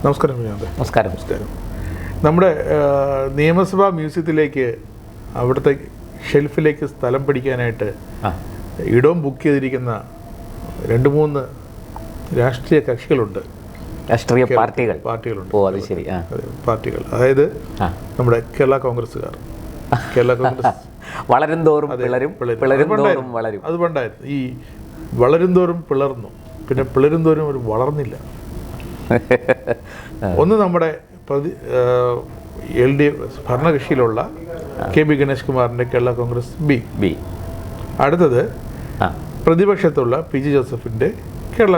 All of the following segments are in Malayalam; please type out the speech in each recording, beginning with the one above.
നമസ്കാരം വിനോദ്. നമസ്കാരം. നമസ്കാരം. നമ്മുടെ നിയമസഭാ മ്യൂസിയത്തിലേക്ക് അവിടുത്തെ ഷെൽഫിലേക്ക് സ്ഥലം പിടിക്കാനായിട്ട് ഇടവും ബുക്ക് ചെയ്തിരിക്കുന്ന 2-3 രാഷ്ട്രീയ കക്ഷികളുണ്ട്. രാഷ്ട്രീയ പാർട്ടികളുണ്ട്. ഓ അത് ശരി. പാർട്ടികൾ, അതായത് നമ്മുടെ കേരള കോൺഗ്രസ്സുകാർ. കേരള കോൺഗ്രസ് വളരും തോറും അത് പണ്ടായിരുന്നു. ഈ വളരും തോറും പിളർന്നു, പിന്നെ പിളരും തോറും ഒരു വളർന്നില്ല. ഒന്ന് നമ്മുടെ LDF ഭരണകക്ഷിയിലുള്ള KB ഗണേഷ് കുമാറിൻ്റെ കേരള കോൺഗ്രസ് ബി. അടുത്തത് പ്രതിപക്ഷത്തുള്ള PG ജോസഫിൻ്റെ കേരള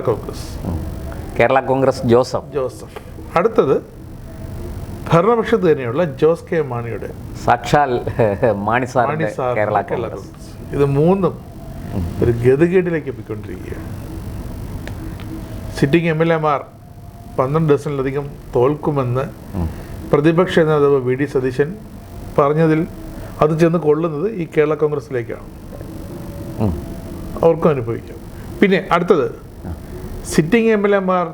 കോൺഗ്രസ് ജോസഫ്. അടുത്തത് ഭരണപക്ഷത്ത് തന്നെയുള്ള ജോസ് കെ മാണിയുടെ സാക്ഷാൽ മാണി കേരള കോൺഗ്രസ്. ഇത് മൂന്നും ഒരു ഗതികേടിലേക്ക് പോയിക്കൊണ്ടിരിക്കുകയാണ്. സിറ്റിംഗ് MLA-മാർ 12 ഡസനിലധികം തോൽക്കുമെന്ന് പ്രതിപക്ഷ നേതാവ് VD സതീശൻ പറഞ്ഞതിൽ അത് ചെന്ന് കൊള്ളുന്നത് ഈ കേരള കോൺഗ്രസിലേക്കാണ്. അവർക്കും അനുഭവിക്കാം. പിന്നെ അടുത്തത് സിറ്റിംഗ് MLA-മാർ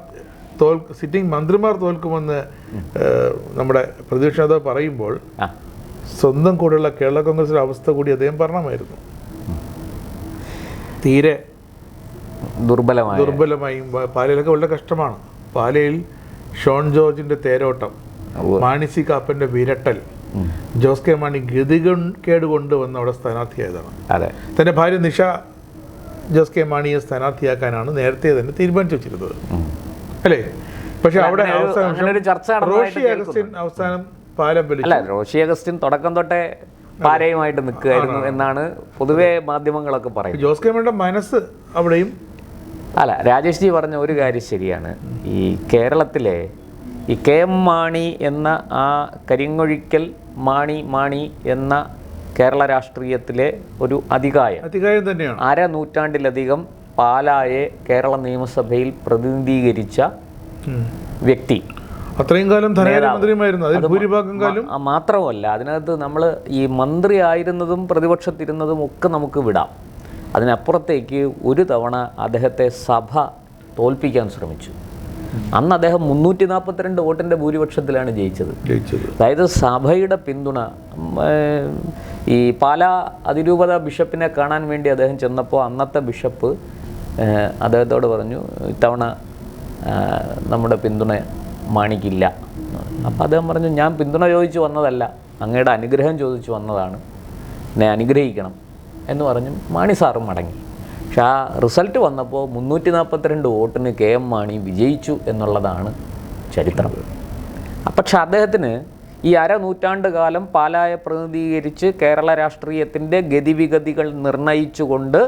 സിറ്റിംഗ് മന്ത്രിമാർ തോൽക്കുമെന്ന് നമ്മുടെ പ്രതിപക്ഷ നേതാവ് പറയുമ്പോൾ സ്വന്തം കൂടെയുള്ള കേരള കോൺഗ്രസിന്റെ അവസ്ഥ കൂടി അദ്ദേഹം പറഞ്ഞമായിരുന്നു. തീരെ ദുർബലമായി. പാലയിലൊക്കെ വളരെ കഷ്ടമാണ്. പാലയിൽ ഷോൺ ജോർജിന്റെ തേരോട്ടം, മാണി സി കാപ്പന്റെ വിരട്ടൽ, ജോസ് കെ മാണി ഗതികേട് കൊണ്ടുവന്ന് അവിടെ സ്ഥാനാർത്ഥിയായതാണ്. തന്റെ ഭാര്യ നിഷ ജോസ് കെ മാണിയെ സ്ഥാനാർത്ഥിയാക്കാനാണ് നേരത്തെ തന്നെ തീരുമാനിച്ചു വെച്ചിരുന്നത്, അല്ലേ? പക്ഷെ അവിടെ റോഷി അഗസ്റ്റിൻ അവസാനം പാലം വലിച്ചു. റോഷി അഗസ്റ്റിൻ തുടക്കം തൊട്ടേ പാരയുമായിട്ട് നിൽക്കുകയായിരുന്നു എന്നാണ് പൊതുവെ മാധ്യമങ്ങളൊക്കെ പറയുന്നത്. ജോസ് കെ മാണിയുടെ മനസ്സ് അവിടെയും രാജേഷ് ജി പറഞ്ഞ ഒരു കാര്യം ശരിയാണ്. ഈ കേരളത്തിലെ ഈ KM മാണി എന്ന ആ കരിങ്ങൊഴിക്കൽ മാണി എന്ന കേരള രാഷ്ട്രീയത്തിലെ ഒരു അധികായം തന്നെയാണ്. 1/2 നൂറ്റാണ്ടിലധികം പാലായെ കേരള നിയമസഭയിൽ പ്രതിനിധീകരിച്ച വ്യക്തി. അത്രയും കാലം ധനകാര്യമന്ത്രിയുമായിരുന്നു. അതിൽ ഭൂരിഭാഗം കാലം. മാത്രമല്ല, അതിനകത്ത് നമ്മൾ ഈ മന്ത്രി ആയിരുന്നതും പ്രതിപക്ഷത്തിരുന്നതും ഒക്കെ നമുക്ക് വിടാം. അതിനപ്പുറത്തേക്ക് ഒരു തവണ അദ്ദേഹത്തെ സഭ തോൽപ്പിക്കാൻ ശ്രമിച്ചു. അന്ന് അദ്ദേഹം 342 വോട്ടിൻ്റെ ഭൂരിപക്ഷത്തിലാണ് ജയിച്ചത്. അതായത് സഭയുടെ പിന്തുണ. ഈ പാലാ അതിരൂപത ബിഷപ്പിനെ കാണാൻ വേണ്ടി അദ്ദേഹം ചെന്നപ്പോൾ അന്നത്തെ ബിഷപ്പ് അദ്ദേഹത്തോട് പറഞ്ഞു, ഇത്തവണ നമ്മുടെ പിന്തുണ മാണിക്കില്ല. അപ്പോൾ അദ്ദേഹം പറഞ്ഞു, ഞാൻ പിന്തുണ ചോദിച്ചു വന്നതല്ല, അങ്ങയുടെ അനുഗ്രഹം ചോദിച്ചു വന്നതാണ്, എന്നെ അനുഗ്രഹിക്കണം എന്ന് പറഞ്ഞു മാണി സാറും മടങ്ങി. പക്ഷെ ആ റിസൾട്ട് വന്നപ്പോൾ 342 വോട്ടിന് KM മാണി വിജയിച്ചു എന്നുള്ളതാണ് ചരിത്രം. പക്ഷെ അദ്ദേഹത്തിന് ഈ 1/2 നൂറ്റാണ്ട് കാലം പാലായെ പ്രതിനിധീകരിച്ച് കേരള രാഷ്ട്രീയത്തിൻ്റെ ഗതിവിഗതികൾ നിർണയിച്ചുകൊണ്ട്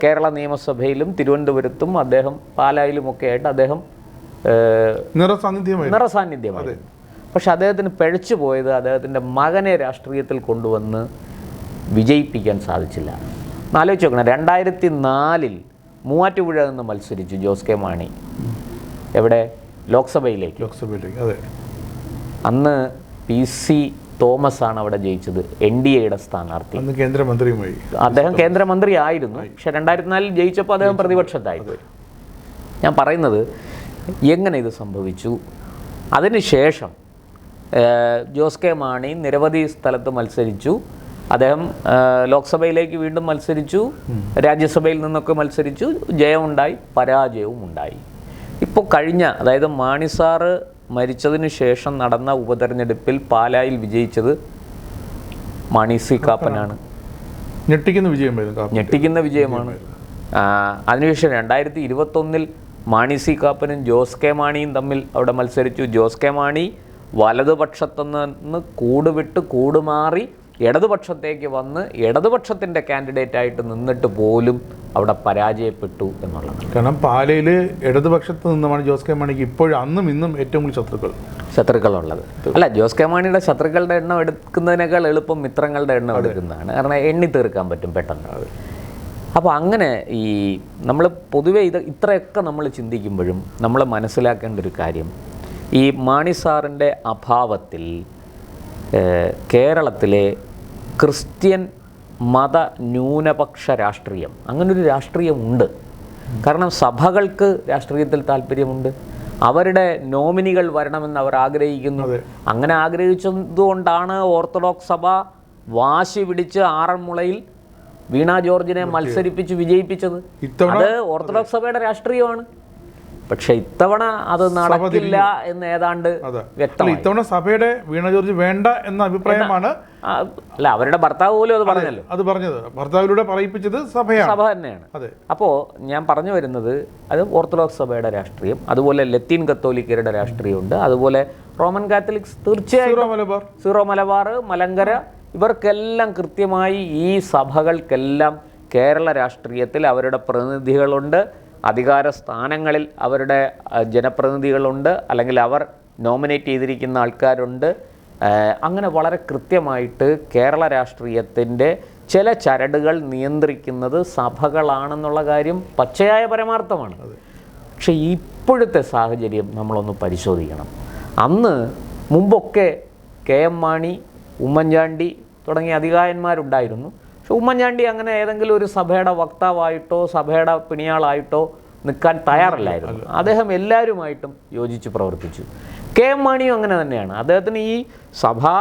കേരള നിയമസഭയിലും തിരുവനന്തപുരത്തും അദ്ദേഹം പാലായിലുമൊക്കെ ആയിട്ട് അദ്ദേഹം നിറസാന്നിധ്യമായിരുന്നു. പക്ഷെ അദ്ദേഹത്തിന് പിഴച്ചു പോയത് അദ്ദേഹത്തിൻ്റെ മകനെ രാഷ്ട്രീയത്തിൽ കൊണ്ടുവന്ന് വിജയിപ്പിക്കാൻ സാധിച്ചില്ല. ആലോചിച്ച് നോക്കണം, 2004 മൂവാറ്റുപുഴ നിന്ന് മത്സരിച്ചു ജോസ് കെ മാണി. എവിടെ? ലോക്സഭയിലേക്ക്. അതെ. അന്ന് PC തോമസ് ആണ് അവിടെ ജയിച്ചത്, NDAയുടെ സ്ഥാനാർത്ഥി. കേന്ദ്രമന്ത്രിയുമായി അദ്ദേഹം കേന്ദ്രമന്ത്രി ആയിരുന്നു. പക്ഷെ 2004 ജയിച്ചപ്പോൾ അദ്ദേഹം പ്രതിപക്ഷത്തായി. ഞാൻ പറയുന്നത് എങ്ങനെ ഇത് സംഭവിച്ചു? അതിനുശേഷം ജോസ് കെ മാണി നിരവധി സ്ഥലത്ത് മത്സരിച്ചു. അദ്ദേഹം ലോക്സഭയിലേക്ക് വീണ്ടും മത്സരിച്ചു, രാജ്യസഭയിൽ നിന്നൊക്കെ മത്സരിച്ചു. ജയമുണ്ടായി, പരാജയവും ഉണ്ടായി. ഇപ്പോൾ അതായത് മാണി സാറ് മരിച്ചതിന് ശേഷം നടന്ന ഉപതെരഞ്ഞെടുപ്പിൽ പാലായിൽ വിജയിച്ചത് മാണി സി കാപ്പനാണ്. ഞെട്ടിക്കുന്ന വിജയമാണ്. അതിനുശേഷം 2021 മാണി സി കാപ്പനും ജോസ് കെ മാണിയും തമ്മിൽ അവിടെ മത്സരിച്ചു. ജോസ് കെ മാണി വലതുപക്ഷത്തുനിന്ന് കൂടുവിട്ട് കൂടുമാറി ഇടതുപക്ഷത്തേക്ക് വന്ന് ഇടതുപക്ഷത്തിൻ്റെ കാൻഡിഡേറ്റായിട്ട് നിന്നിട്ട് പോലും അവിടെ പരാജയപ്പെട്ടു എന്നുള്ളതാണ്. കാരണം പാലയിൽ ഇടതുപക്ഷത്ത് നിന്നുമാണ് ജോസ് കെ മാണിക്ക് ഇപ്പോഴും അന്നും ഇന്നും ഏറ്റവും കൂടുതൽ ശത്രുക്കളുള്ളത്. അല്ല, ജോസ് കെ മാണിയുടെ ശത്രുക്കളുടെ എണ്ണം എടുക്കുന്നതിനേക്കാൾ എളുപ്പം മിത്രങ്ങളുടെ എണ്ണം എടുക്കുന്നതാണ്. കാരണം എണ്ണി തീർക്കാൻ പറ്റും പെട്ടെന്ന്. അപ്പോൾ അങ്ങനെ ഈ നമ്മൾ പൊതുവെ ഇത്രയൊക്കെ നമ്മൾ ചിന്തിക്കുമ്പോഴും നമ്മൾ മനസ്സിലാക്കേണ്ട ഒരു കാര്യം, ഈ മാണി സാറിൻ്റെ അഭാവത്തിൽ കേരളത്തിലെ ക്രിസ്ത്യൻ മത ന്യൂനപക്ഷ രാഷ്ട്രീയം, അങ്ങനൊരു രാഷ്ട്രീയമുണ്ട്. കാരണം സഭകൾക്ക് രാഷ്ട്രീയത്തിൽ താല്പര്യമുണ്ട്, അവരുടെ നോമിനികൾ വരണമെന്ന് അവർ ആഗ്രഹിക്കുന്നു. അങ്ങനെ ആഗ്രഹിച്ചതുകൊണ്ടാണ് ഓർത്തഡോക്സ് സഭ വാശി പിടിച്ച് ആറന്മുളയിൽ വീണ ജോർജിനെ മത്സരിപ്പിച്ച് വിജയിപ്പിച്ചത്. അത് ഓർത്തഡോക്സ് സഭയുടെ രാഷ്ട്രീയമാണ്. പക്ഷെ ഇത്തവണ അത് നടക്കില്ല എന്ന് ഏതാണ്ട് വ്യക്തമാണ്. ഇത്തവണ സഭയുടെ വീണ ജോർജ് വേണ്ട എന്ന അഭിപ്രായമാണ്. അല്ല, അവരുടെ ഭർത്താവ് പോലും അത് പറഞ്ഞല്ലോ. അത് പറഞ്ഞത് ഭർത്താവിലൂടെ പറയിപ്പിച്ചത് സഭ തന്നെയാണ്. അപ്പോൾ ഞാൻ പറഞ്ഞു വരുന്നത്, അത് ഓർത്തഡോക്സ് സഭയുടെ രാഷ്ട്രീയം, അതുപോലെ ലത്തീൻ കത്തോലിക്കരുടെ രാഷ്ട്രീയമുണ്ട്, അതുപോലെ റോമൻ കാത്തലിക്സ്, തീർച്ചയായും സീറോ മലബാർ, മലങ്കര, ഇവർക്കെല്ലാം കൃത്യമായി ഈ സഭകൾക്കെല്ലാം കേരള രാഷ്ട്രീയത്തിൽ അവരുടെ പ്രതിനിധികളുണ്ട്. അധികാര സ്ഥാനങ്ങളിൽ അവരുടെ ജനപ്രതിനിധികളുണ്ട്, അല്ലെങ്കിൽ അവർ നോമിനേറ്റ് ചെയ്തിരിക്കുന്ന ആൾക്കാരുണ്ട്. അങ്ങനെ വളരെ കൃത്യമായിട്ട് കേരള രാഷ്ട്രീയത്തിൻ്റെ ചില ചരടുകൾ നിയന്ത്രിക്കുന്നത് സഭകളാണെന്നുള്ള കാര്യം പച്ചയായ പരമാർത്ഥമാണ്. പക്ഷേ ഇപ്പോഴത്തെ സാഹചര്യം നമ്മളൊന്ന് പരിശോധിക്കണം. മുമ്പൊക്കെ KM മാണി, ഉമ്മൻചാണ്ടി തുടങ്ങിയ അധികായന്മാരുണ്ടായിരുന്നു. പക്ഷെ ഉമ്മൻചാണ്ടി അങ്ങനെ ഏതെങ്കിലും ഒരു സഭയുടെ വക്താവായിട്ടോ സഭയുടെ പിണിയാളായിട്ടോ നിൽക്കാൻ തയ്യാറല്ലായിരുന്നു. അദ്ദേഹം എല്ലാവരുമായിട്ടും യോജിച്ച് പ്രവർത്തിച്ചു. KM മാണിയും അങ്ങനെ തന്നെയാണ്. അദ്ദേഹത്തിന് ഈ സഭാ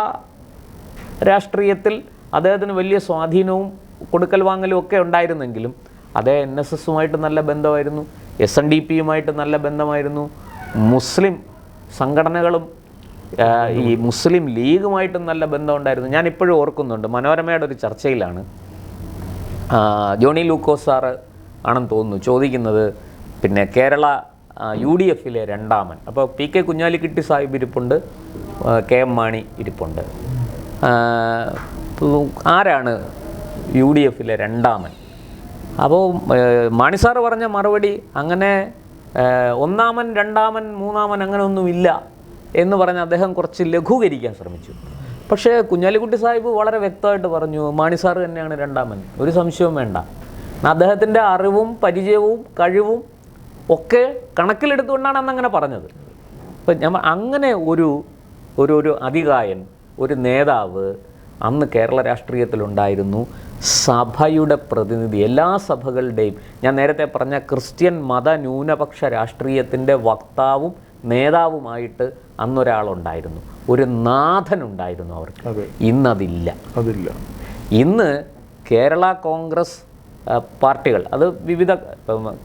രാഷ്ട്രീയത്തിൽ അദ്ദേഹത്തിന് വലിയ സ്വാധീനവും കൊടുക്കൽ വാങ്ങലും ഒക്കെ ഉണ്ടായിരുന്നെങ്കിലും അദ്ദേഹം NSSുമായിട്ട് നല്ല ബന്ധമായിരുന്നു, SNDPയുമായിട്ട് നല്ല ബന്ധമായിരുന്നു, മുസ്ലിം സംഘടനകളും ഈ മുസ്ലിം ലീഗുമായിട്ടും നല്ല ബന്ധമുണ്ടായിരുന്നു. ഞാനിപ്പോഴും ഓർക്കുന്നുണ്ട്, മനോരമയുടെ ഒരു ചർച്ചയിലാണ് ജോണി ലൂക്കോസ് സാറ് ആണെന്ന് തോന്നുന്നു ചോദിക്കുന്നത്, പിന്നെ കേരള UDFിലെ രണ്ടാമൻ. അപ്പോൾ PK കുഞ്ഞാലിക്കുട്ടി സാഹിബ് ഇരിപ്പുണ്ട്, KM മാണി ഇരിപ്പുണ്ട്. ആരാണ് UDFിലെ രണ്ടാമൻ? അപ്പോൾ മാണി സാറ് പറഞ്ഞ മറുപടി, അങ്ങനെ ഒന്നാമൻ, രണ്ടാമൻ, മൂന്നാമൻ അങ്ങനെ ഒന്നുമില്ല എന്ന് പറഞ്ഞ് അദ്ദേഹം കുറച്ച് ലഘൂകരിക്കാൻ ശ്രമിച്ചു. പക്ഷേ കുഞ്ഞാലിക്കുട്ടി സാഹിബ് വളരെ വ്യക്തമായിട്ട് പറഞ്ഞു, മാണി സാറ് തന്നെയാണ് രണ്ടാമൻ, ഒരു സംശയവും വേണ്ട. അദ്ദേഹത്തിൻ്റെ അറിവും പരിചയവും കഴിവും ഒക്കെ കണക്കിലെടുത്തുകൊണ്ടാണ് അന്നങ്ങനെ പറഞ്ഞത്. അപ്പം ഞാൻ അങ്ങനെ ഒരു അധികായൻ, ഒരു നേതാവ് അന്ന് കേരള രാഷ്ട്രീയത്തിലുണ്ടായിരുന്നു. സഭയുടെ പ്രതിനിധി, എല്ലാ സഭകളുടെയും, ഞാൻ നേരത്തെ പറഞ്ഞ ക്രിസ്ത്യൻ മത ന്യൂനപക്ഷ രാഷ്ട്രീയത്തിൻ്റെ വക്താവും നേതാവുമായിട്ട് അന്നൊരാളുണ്ടായിരുന്നു, ഒരു നാഥനുണ്ടായിരുന്നു അവർക്ക്. ഇന്നതില്ല. ഇന്ന് കേരള കോൺഗ്രസ് പാർട്ടികൾ, അത് വിവിധ,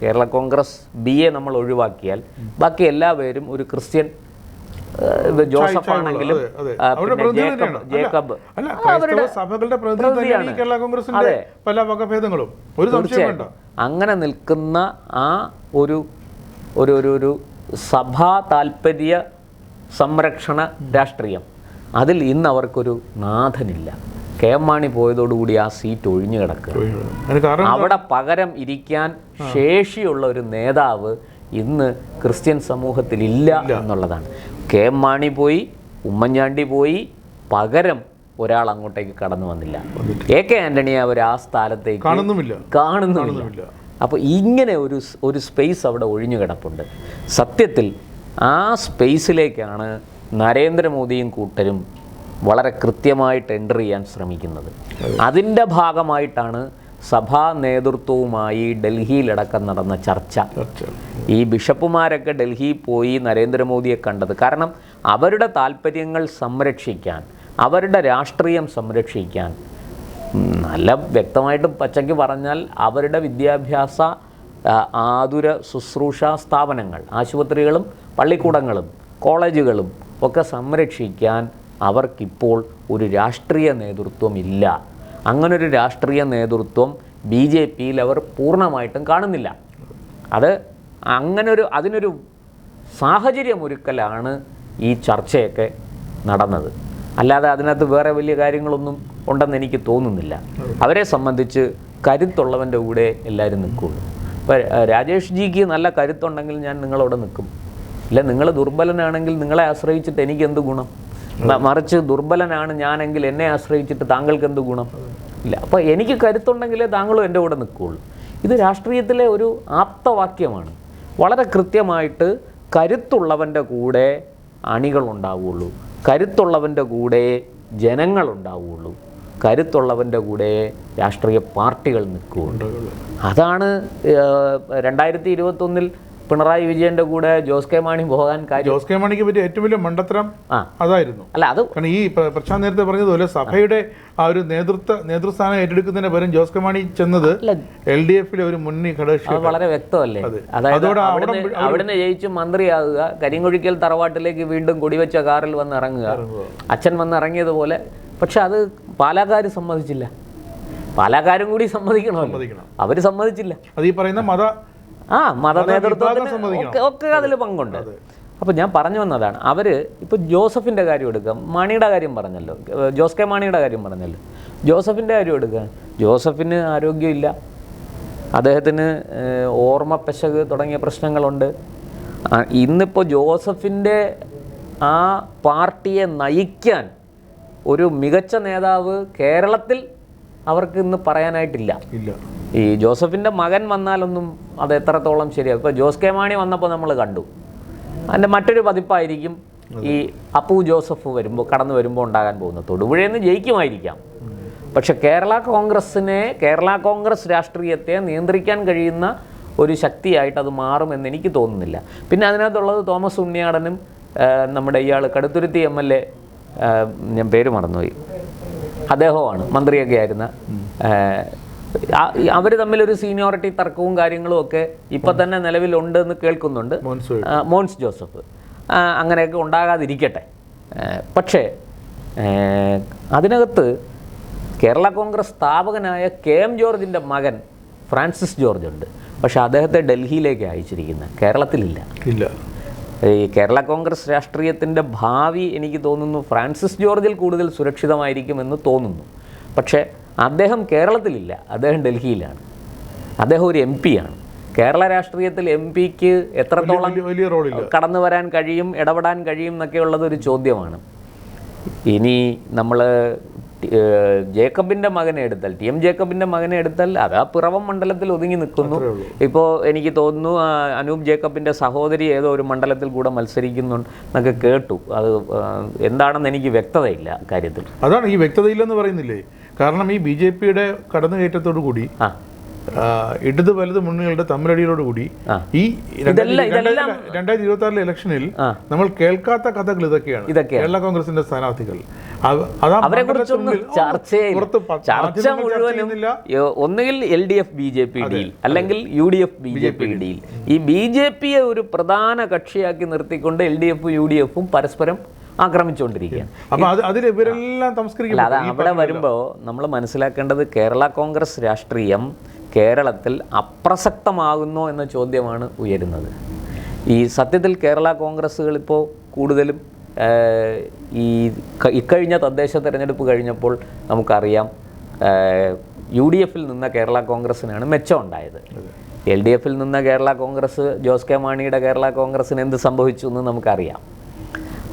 കേരള കോൺഗ്രസ് BA നമ്മൾ ഒഴിവാക്കിയാൽ ബാക്കി എല്ലാവരും ഒരു ക്രിസ്ത്യൻ, ജോസഫ് ആണെങ്കിലും ജേക്കബ് അങ്ങനെ നിൽക്കുന്ന ആ ഒരു സഭാ താൽപ്പര്യ സംരക്ഷണ രാഷ്ട്രീയം, അതിൽ ഇന്ന് അവർക്കൊരു നാഥനില്ല. KM മാണി പോയതോടുകൂടി ആ സീറ്റ് ഒഴിഞ്ഞു കിടക്കുക. അവിടെ പകരം ഇരിക്കാൻ ശേഷിയുള്ള ഒരു നേതാവ് ഇന്ന് ക്രിസ്ത്യൻ സമൂഹത്തിൽ ഇല്ല എന്നുള്ളതാണ്. KM മാണി പോയി, ഉമ്മൻചാണ്ടി പോയി, പകരം ഒരാൾ അങ്ങോട്ടേക്ക് കടന്നു വന്നില്ല. AK ആന്റണിയെ അവർ ആ സ്ഥലത്തേക്ക് കാണുന്നുമില്ല. അപ്പോൾ ഇങ്ങനെ ഒരു സ്പേസ് അവിടെ ഒഴിഞ്ഞു കിടപ്പുണ്ട്. സത്യത്തിൽ ആ സ്പേസിലേക്കാണ് നരേന്ദ്രമോദിയും കൂട്ടരും വളരെ കൃത്യമായിട്ട് എൻ്റർ ചെയ്യാൻ ശ്രമിക്കുന്നത്. അതിൻ്റെ ഭാഗമായിട്ടാണ് സഭാ നേതൃത്വവുമായി ഡൽഹിയിലടക്കം നടന്ന ചർച്ച. ഈ ബിഷപ്പുമാരൊക്കെ ഡൽഹിയിൽ പോയി നരേന്ദ്രമോദിയെ കണ്ടത് കാരണം അവരുടെ താല്പര്യങ്ങൾ സംരക്ഷിക്കാൻ, അവരുടെ രാഷ്ട്രീയം സംരക്ഷിക്കാൻ, നല്ല വ്യക്തമായിട്ട് പച്ചയ്ക്ക് പറഞ്ഞാൽ അവരുടെ വിദ്യാഭ്യാസ ആതുര ശുശ്രൂഷ സ്ഥാപനങ്ങൾ, ആശുപത്രികളും പള്ളിക്കൂടങ്ങളും കോളേജുകളും ഒക്കെ സംരക്ഷിക്കാൻ അവർക്കിപ്പോൾ ഒരു രാഷ്ട്രീയ നേതൃത്വം ഇല്ല. അങ്ങനൊരു രാഷ്ട്രീയ നേതൃത്വം BJPയിൽ അവർ പൂർണ്ണമായിട്ടും കാണുന്നില്ല. അതിനൊരു സാഹചര്യമൊരുക്കലാണ് ഈ ചർച്ചയൊക്കെ നടന്നത്. അല്ലാതെ അതിനകത്ത് വേറെ വലിയ കാര്യങ്ങളൊന്നും ഉണ്ടെന്ന് എനിക്ക് തോന്നുന്നില്ല. അവരെ സംബന്ധിച്ച് കരുത്തുള്ളവൻ്റെ കൂടെ എല്ലാവരും നിൽക്കുകയുള്ളൂ. ഇപ്പോൾ രാജേഷ് ജിക്ക് നല്ല കരുത്തുണ്ടെങ്കിൽ ഞാൻ നിങ്ങളവിടെ നിൽക്കും. ഇല്ല, നിങ്ങൾ ദുർബലനാണെങ്കിൽ നിങ്ങളെ ആശ്രയിച്ചിട്ട് എനിക്ക് എന്ത് ഗുണം? മറിച്ച് ദുർബലനാണ് ഞാനെങ്കിൽ എന്നെ ആശ്രയിച്ചിട്ട് താങ്കൾക്ക് എന്ത് ഗുണം? ഇല്ല. അപ്പോൾ എനിക്ക് കരുത്തുണ്ടെങ്കിലേ താങ്കളും എൻ്റെ കൂടെ നിൽക്കുകയുള്ളൂ. ഇത് രാഷ്ട്രീയത്തിലെ ഒരു ആപ്തവാക്യമാണ്. വളരെ കൃത്യമായിട്ട് കരുത്തുള്ളവൻ്റെ കൂടെ അണികളുണ്ടാവുകയുള്ളൂ, കരുത്തുള്ളവൻ്റെ കൂടെ ജനങ്ങളുണ്ടാവുകയുള്ളൂ, കരുത്തുള്ളവൻ്റെ കൂടെ രാഷ്ട്രീയ പാർട്ടികൾ നിൽക്കുകയുള്ളൂ. അതാണ് 2021 പിണറായി വിജയന്റെ കൂടെ ജോസ് കെ മാണി പോകാൻ കാര്യം? ജോസ് കെ മാണിക്ക് പറ്റിയ ഏറ്റവും വലിയ മണ്ടത്തരം അതായിരുന്നു. അല്ല, അത് കാരണം ഈ പ്രശാന്ത് നേരത്തെ പറഞ്ഞതുപോലെ സഭയുടെ ആ ഒരു നേതൃസ്ഥാനം ഏറ്റെടുക്കുന്നതിന് പകരം ജോസ് കെ മാണി ചെന്നത് LDF ഒരു മുന്നണി ഘടകകക്ഷി. വളരെ വ്യക്തമല്ലേ? അതായത് അവിടുന്ന് ജയിച്ച് മന്ത്രിയാകുക, കരിങ്കൊഴിക്കൽ തറവാട്ടിലേക്ക് വീണ്ടും കൊടിവെച്ച കാറിൽ വന്ന് ഇറങ്ങുക, അച്ഛൻ വന്ന് ഇറങ്ങിയതുപോലെ. പക്ഷെ അത് പാലാക്കാർ സമ്മതിച്ചില്ല. പാലാക്കാരും കൂടി സമ്മതിക്കണം. അവർ സമ്മതിച്ചില്ല. അത് ഈ പറയുന്ന മത നേതൃത്വത്തിന് ഒക്കെ അതിൽ പങ്കുണ്ട്. അപ്പോൾ ഞാൻ പറഞ്ഞു വന്നതാണ്, അവർ ഇപ്പോൾ ജോസഫിൻ്റെ കാര്യം എടുക്കാം, മാണിയുടെ കാര്യം പറഞ്ഞല്ലോ, ജോസ് കെ മാണിയുടെ കാര്യം പറഞ്ഞല്ലോ, ജോസഫിൻ്റെ കാര്യം എടുക്കുക. ജോസഫിന് ആരോഗ്യമില്ല, അദ്ദേഹത്തിന് ഓർമ്മ പെശക് തുടങ്ങിയ പ്രശ്നങ്ങളുണ്ട്. ഇന്നിപ്പോൾ ജോസഫിൻ്റെ ആ പാർട്ടിയെ നയിക്കാൻ ഒരു മികച്ച നേതാവ് കേരളത്തിൽ അവർക്ക് ഇന്ന് പറയാനായിട്ടില്ല. ഈ ജോസഫിൻ്റെ മകൻ വന്നാലൊന്നും അത് എത്രത്തോളം ശരിയാകും. ഇപ്പോൾ ജോസ് കെ മാണി വന്നപ്പോൾ നമ്മൾ കണ്ടു, അതിൻ്റെ മറ്റൊരു പതിപ്പായിരിക്കും ഈ അപ്പു ജോസഫ് കടന്നു വരുമ്പോൾ ഉണ്ടാകാൻ പോകുന്നത്. തൊടുപുഴയിൽ നിന്ന് ജയിക്കുമായിരിക്കാം, പക്ഷെ കേരള കോൺഗ്രസ് രാഷ്ട്രീയത്തെ നിയന്ത്രിക്കാൻ കഴിയുന്ന ഒരു ശക്തിയായിട്ട് അത് മാറുമെന്ന് എനിക്ക് തോന്നുന്നില്ല. പിന്നെ അതിനകത്തുള്ളത് തോമസ് ഉണ്ണിയാടനും നമ്മുടെ ഇയാൾ കടുത്തുരുത്തി MLA, ഞാൻ പേര് മറന്നുപോയി, അദ്ദേഹമാണ്, മന്ത്രിയൊക്കെ ആയിരുന്ന. അവർ തമ്മിലൊരു സീനിയോറിറ്റി തർക്കവും കാര്യങ്ങളും ഒക്കെ ഇപ്പം തന്നെ നിലവിലുണ്ട് എന്ന് കേൾക്കുന്നുണ്ട്. മോൻസ് ജോസഫ് അങ്ങനെയൊക്കെ ഉണ്ടാകാതിരിക്കട്ടെ. പക്ഷേ അതിനകത്ത് കേരള കോൺഗ്രസ് സ്ഥാപകനായ KM ജോർജിൻ്റെ മകൻ ഫ്രാൻസിസ് ജോർജ് ഉണ്ട്. പക്ഷേ അദ്ദേഹത്തെ ഡൽഹിയിലേക്ക് അയച്ചിരിക്കുന്നത്, കേരളത്തിലില്ല. ഈ കേരള കോൺഗ്രസ് രാഷ്ട്രീയത്തിൻ്റെ ഭാവി എനിക്ക് തോന്നുന്നു ഫ്രാൻസിസ് ജോർജിൽ കൂടുതൽ സുരക്ഷിതമായിരിക്കുമെന്ന് തോന്നുന്നു. പക്ഷേ അദ്ദേഹം കേരളത്തിലില്ല, അദ്ദേഹം ഡൽഹിയിലാണ്. അദ്ദേഹം ഒരു MP ആണ്. കേരള രാഷ്ട്രീയത്തിൽ MP-ക്ക് എത്രത്തോളം കടന്നു വരാൻ കഴിയും, ഇടപെടാൻ കഴിയും എന്നൊക്കെയുള്ളത് ഒരു ചോദ്യമാണ്. ഇനി നമ്മൾ ജേക്കബിൻ്റെ മകനെ എടുത്താൽ, TM ജേക്കബിൻ്റെ മകനെ എടുത്താൽ അത് ആ പിറവം മണ്ഡലത്തിൽ ഒതുങ്ങി നിൽക്കുന്നു. ഇപ്പോൾ എനിക്ക് തോന്നുന്നു അനൂപ് ജേക്കബിൻ്റെ സഹോദരി ഏതോ ഒരു മണ്ഡലത്തിൽ കൂടെ മത്സരിക്കുന്നുണ്ട് എന്നൊക്കെ കേട്ടു. അത് എന്താണെന്ന് എനിക്ക് വ്യക്തതയില്ല കാര്യത്തിൽ. അതാണ് ഈ വ്യക്തതയില്ലെന്ന് പറയുന്നില്ലേ. കാരണം ഈ BJP-യുടെ കടന്നുകയറ്റത്തോടു കൂടി ഇടത് വലത് മുന്നണികളുടെ തമ്മിലടിയോടുകൂടി ഈ 2026 ഇലക്ഷനിൽ നമ്മൾ കേൾക്കാത്ത കഥകൾ ഇതൊക്കെയാണ്. കേരള കോൺഗ്രസിന്റെ സ്ഥാനാർത്ഥികൾ ചർച്ച മുഴുവനും ഒന്നുകിൽ LDF BJP ഡീൽ അല്ലെങ്കിൽ UDF BJP ഡീൽ. ഈ BJP-യെ ഒരു പ്രധാന കക്ഷിയാക്കി നിർത്തിക്കൊണ്ട് LDF-ഉം UDF-ഉം പരസ്പരം ആക്രമിച്ചുകൊണ്ടിരിക്കുകയാണ്. അവിടെ വരുമ്പോൾ നമ്മൾ മനസ്സിലാക്കേണ്ടത് കേരള കോൺഗ്രസ് രാഷ്ട്രീയം കേരളത്തിൽ അപ്രസക്തമാകുന്നോ എന്ന ചോദ്യമാണ് ഉയരുന്നത്. ഈ സത്യത്തിൽ കേരള കോൺഗ്രസ്സുകൾ ഇപ്പോൾ കൂടുതലും ഇക്കഴിഞ്ഞ തദ്ദേശ തെരഞ്ഞെടുപ്പ് കഴിഞ്ഞപ്പോൾ നമുക്കറിയാം UDF-ൽ നിന്ന കേരള കോൺഗ്രസ്സിനാണ് മെച്ചം ഉണ്ടായത്. LDF-ൽ നിന്ന കേരള കോൺഗ്രസ്, ജോസ് കെ മാണിയുടെ കേരള കോൺഗ്രസ്സിന് എന്ത് സംഭവിച്ചു എന്ന് നമുക്കറിയാം.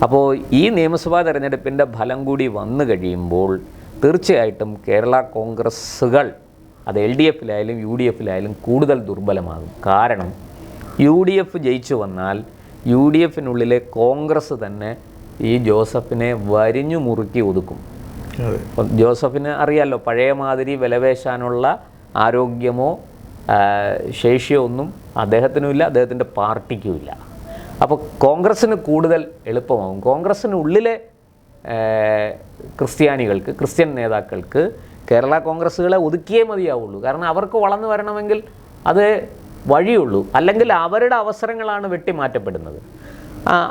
അപ്പോൾ ഈ നിയമസഭാ തെരഞ്ഞെടുപ്പിൻ്റെ ഫലം കൂടി കഴിയുമ്പോൾ തീർച്ചയായിട്ടും കേരള കോൺഗ്രസ്സുകൾ അത് LDF-ലായാലും UDF-ലായാലും കൂടുതൽ ദുർബലമാകും. കാരണം UDF ജയിച്ചു വന്നാൽ UDF-നുള്ളിലെ കോൺഗ്രസ് തന്നെ ഈ ജോസഫിനെ വരിഞ്ഞു മുറുക്കി ഒതുക്കും. ജോസഫിന് അറിയാമല്ലോ, പഴയ മാതിരി വിലവേശാനുള്ള ആരോഗ്യമോ ശേഷിയോ ഒന്നും അദ്ദേഹത്തിനുമില്ല, അദ്ദേഹത്തിൻ്റെ പാർട്ടിക്കുമില്ല. അപ്പോൾ കോൺഗ്രസ്സിന് കൂടുതൽ എളുപ്പമാകും. കോൺഗ്രസ്സിനുള്ളിലെ ക്രിസ്ത്യൻ നേതാക്കൾക്ക് കേരള കോൺഗ്രസ്സുകളെ ഒതുക്കിയേ മതിയാവുള്ളൂ. കാരണം അവർക്ക് വളർന്നു വരണമെങ്കിൽ അത് വഴിയുള്ളൂ, അല്ലെങ്കിൽ അവരുടെ അവസരങ്ങളാണ് വെട്ടിമാറ്റപ്പെടുന്നത്.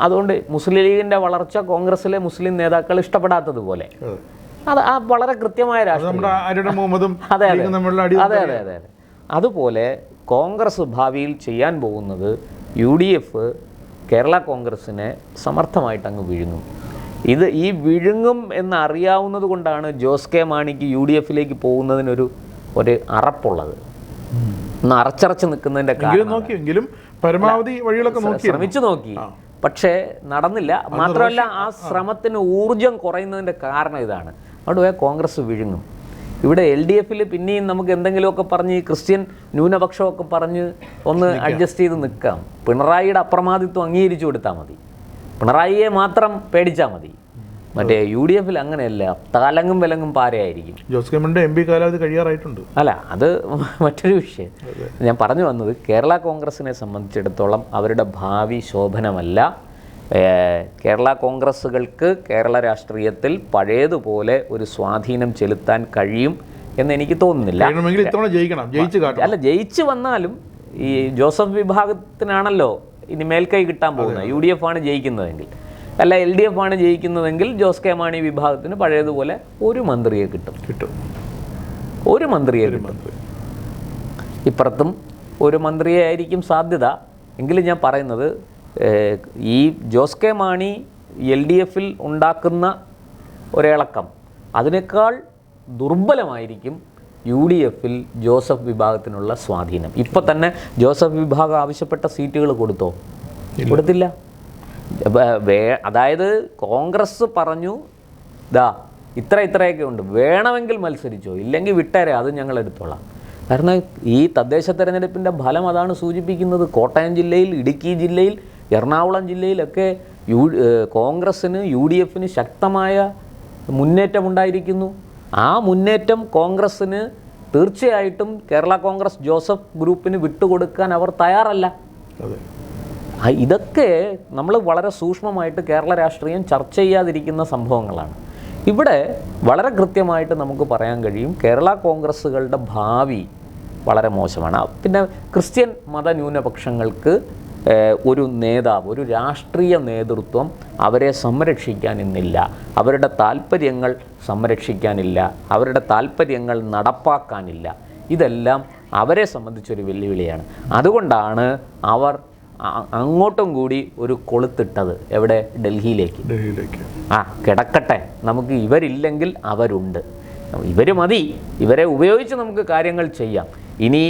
അതുകൊണ്ട് മുസ്ലിം ലീഗിൻ്റെ വളർച്ച കോൺഗ്രസ്സിലെ മുസ്ലിം നേതാക്കൾ ഇഷ്ടപ്പെടാത്തതുപോലെ അത് വളരെ കൃത്യമായ രാഷ്ട്രീയം. അതെ അതെ അതെ അതെ. അതുപോലെ കോൺഗ്രസ് ഭാവിയിൽ ചെയ്യാൻ പോകുന്നത് UDF കേരള കോൺഗ്രസ്സിനെ സമർത്ഥമായിട്ട് അങ്ങ് വിഴുങ്ങും. ഈ വിഴുങ്ങും എന്നറിയാവുന്നത് കൊണ്ടാണ് ജോസ് കെ മാണിക്ക് UDF-ലേക്ക് പോകുന്നതിനൊരു അറപ്പുള്ളത്. ഒന്ന് അറച്ചറച്ച് നിൽക്കുന്നതിൻ്റെ കാരണം ശ്രമിച്ചു നോക്കി, പക്ഷേ നടന്നില്ല. മാത്രമല്ല ആ ശ്രമത്തിന് ഊർജം കുറയുന്നതിൻ്റെ കാരണം ഇതാണ്. അവിടെ കോൺഗ്രസ് വിഴുങ്ങും. ഇവിടെ LDF-ൽ പിന്നെയും നമുക്ക് എന്തെങ്കിലുമൊക്കെ പറഞ്ഞ് ക്രിസ്ത്യൻ ന്യൂനപക്ഷമൊക്കെ പറഞ്ഞ് ഒന്ന് അഡ്ജസ്റ്റ് ചെയ്ത് നിൽക്കാം. പിണറായിയുടെ അപ്രമാദിത്വം അംഗീകരിച്ചു കൊടുത്താൽ മതി, പിണറായിയെ മാത്രം പേടിച്ചാൽ മതി. മറ്റേ UDF അങ്ങനെയല്ല, തലങ്ങും വിലങ്ങും പാരയായിരിക്കും. ജോസ് കെ മാണിയുടെ MP കാലാവധി കഴിയാറായിട്ടുണ്ട്. അല്ല, അത് മറ്റൊരു വിഷയം. ഞാൻ പറഞ്ഞു വന്നത്, കേരള കോൺഗ്രസിനെ സംബന്ധിച്ചിടത്തോളം അവരുടെ ഭാവി ശോഭനമല്ല. കേരള കോൺഗ്രസ്സുകൾക്ക് കേരള രാഷ്ട്രീയത്തിൽ പഴയതുപോലെ ഒരു സ്വാധീനം ചെലുത്താൻ കഴിയും എന്നെനിക്ക് തോന്നുന്നില്ല. അല്ല, ജയിച്ചു വന്നാലും ഈ ജോസഫ് വിഭാഗത്തിനാണല്ലോ ഇനി മേൽക്കൈ കിട്ടാൻ പോകുന്നത്. UDF ആണ് ജയിക്കുന്നതെങ്കിൽ, അല്ല LDF ആണ് ജയിക്കുന്നതെങ്കിൽ ജോസ് കെ മാണി വിഭാഗത്തിന് പഴയതുപോലെ ഒരു മന്ത്രിയെ കിട്ടും. ഒരു മന്ത്രിയെ കിട്ടും. ഇപ്പുറത്തും ഒരു മന്ത്രിയെ ആയിരിക്കും സാധ്യത. എങ്കിലും ഞാൻ പറയുന്നത്, ഈ ജോസ് കെ മാണി LDF ഉണ്ടാക്കുന്ന ഒരിളക്കം അതിനേക്കാൾ ദുർബലമായിരിക്കും UDF ജോസഫ് വിഭാഗത്തിനുള്ള സ്വാധീനം. ഇപ്പം തന്നെ ജോസഫ് വിഭാഗം ആവശ്യപ്പെട്ട സീറ്റുകൾ കൊടുത്തില്ല. അതായത് കോൺഗ്രസ് പറഞ്ഞു, ഇത്രയൊക്കെ ഉണ്ട്, വേണമെങ്കിൽ മത്സരിച്ചോ, ഇല്ലെങ്കിൽ വിട്ടേരെ, അത് ഞങ്ങൾ എടുത്തോളാം. കാരണം ഈ തദ്ദേശ തെരഞ്ഞെടുപ്പിൻ്റെ ഫലം അതാണ് സൂചിപ്പിക്കുന്നത്. കോട്ടയം ജില്ലയിൽ, ഇടുക്കി ജില്ലയിൽ, എറണാകുളം ജില്ലയിലൊക്കെ കോൺഗ്രസ്സിന് UDF ശക്തമായ മുന്നേറ്റമുണ്ടായിരിക്കുന്നു. ആ മുന്നേറ്റം കോൺഗ്രസ്സിന് തീർച്ചയായിട്ടും കേരള കോൺഗ്രസ് ജോസഫ് ഗ്രൂപ്പിന് വിട്ടുകൊടുക്കാൻ അവർ തയ്യാറല്ല. ഇതൊക്കെ നമ്മൾ വളരെ സൂക്ഷ്മമായിട്ട് കേരള രാഷ്ട്രീയം ചർച്ച ചെയ്യാതിരിക്കുന്ന സംഭവങ്ങളാണ്. ഇവിടെ വളരെ കൃത്യമായിട്ട് നമുക്ക് പറയാൻ കഴിയും, കേരള കോൺഗ്രസ്സുകളുടെ ഭാവി വളരെ മോശമാണ്. പിന്നെ ക്രിസ്ത്യൻ മതന്യൂനപക്ഷങ്ങൾക്ക് ഒരു നേതാവ്, ഒരു രാഷ്ട്രീയ നേതൃത്വം അവരെ സംരക്ഷിക്കാൻ ഇന്നില്ല. അവരുടെ താല്പര്യങ്ങൾ സംരക്ഷിക്കാനില്ല, അവരുടെ താല്പര്യങ്ങൾ നടപ്പാക്കാനില്ല. ഇതെല്ലാം അവരെ സംബന്ധിച്ചൊരു വെല്ലുവിളിയാണ്. അതുകൊണ്ടാണ് അവർ അങ്ങോട്ടും കൂടി ഒരു കൊളുത്തിട്ടത്. എവിടെ? ഡൽഹിയിലേക്ക്. കിടക്കട്ടെ, നമുക്ക് ഇവരില്ലെങ്കിൽ അവരുണ്ട്, ഇവർ മതി, ഇവരെ ഉപയോഗിച്ച് നമുക്ക് കാര്യങ്ങൾ ചെയ്യാം. ഇനി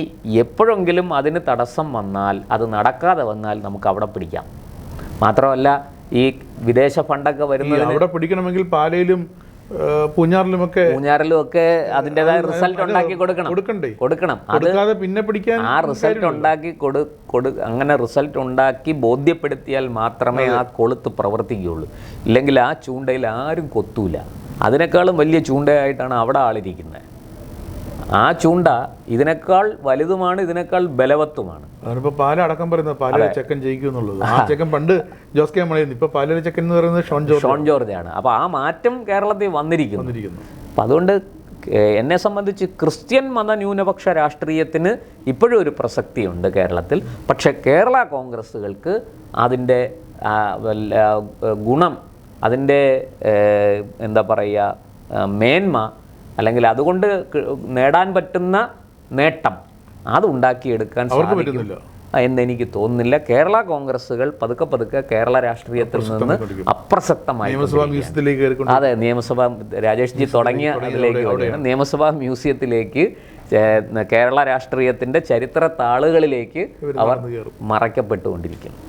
എപ്പോഴെങ്കിലും അതിന് തടസ്സം വന്നാൽ, അത് നടക്കാതെ വന്നാൽ നമുക്ക് അവിടെ പിടിക്കാം. മാത്രമല്ല, ഈ വിദേശ ഫണ്ടൊക്കെ വരുന്നത് അവിടെ പിടിക്കണമെങ്കിൽ പാലയിലും പൂഞ്ഞാറിലും ഒക്കെ അതിൻ്റെതായ റിസൾട്ട് ഉണ്ടാക്കി കൊടുക്കണം. അത് പിന്നെ പിടിക്കാൻ ആ റിസൾട്ട് ഉണ്ടാക്കി അങ്ങനെ റിസൾട്ട് ഉണ്ടാക്കി ബോധ്യപ്പെടുത്തിയാൽ മാത്രമേ ആ കൊളുത്ത് പ്രവർത്തിക്കുകയുള്ളൂ. ഇല്ലെങ്കിൽ ആ ചൂണ്ടയിൽ ആരും കൊത്തൂല. അതിനേക്കാളും വലിയ ചൂണ്ടയായിട്ടാണ് അവിടെ ആളിരിക്കുന്നത്. ആ ചൂണ്ട ഇതിനേക്കാൾ വലുതുമാണ്, ഇതിനേക്കാൾ ബലവത്തുമാണ്. അതിനിപ്പോൾ പാല അടക്കം പറയുന്നത് പാലയിലെ ചെക്കൻ ജയിക്കും എന്നുള്ളത്. ആ ചെക്കൻ പണ്ട് ജോസ് കെ മാണി, ഇപ്പൊ പാലയിലെ ചെക്കൻ എന്ന് പറയുന്നത് ഷോൺ ജോർജാണ്. അപ്പോൾ ആ മാറ്റം കേരളത്തിൽ വന്നിരിക്കുന്നു. അപ്പം അതുകൊണ്ട് എന്നെ സംബന്ധിച്ച് ക്രിസ്ത്യൻ മതന്യൂനപക്ഷ രാഷ്ട്രീയത്തിന് ഇപ്പോഴും ഒരു പ്രസക്തിയുണ്ട് കേരളത്തിൽ. പക്ഷേ കേരള കോൺഗ്രസ്സുകൾക്ക് അതിൻ്റെ ഗുണം, അതിൻ്റെ എന്താ പറയുക, മേന്മ, അല്ലെങ്കിൽ അതുകൊണ്ട് നേടാൻ പറ്റുന്ന നേട്ടം അതുണ്ടാക്കിയെടുക്കാൻ സാധിക്കില്ല എന്നെനിക്ക് തോന്നുന്നില്ല. കേരള കോൺഗ്രസ്സുകൾ പതുക്കെ കേരള രാഷ്ട്രീയത്തിൽ നിന്ന് അപ്രസക്തമായി, അതെ, നിയമസഭ, രാജേഷ് ജി തുടങ്ങിയ അതിലേക്ക്, നിയമസഭാ മ്യൂസിയത്തിലേക്ക്, കേരള രാഷ്ട്രീയത്തിൻ്റെ ചരിത്ര താളുകളിലേക്ക് അവർ മറയ്ക്കപ്പെട്ടുകൊണ്ടിരിക്കുന്നു.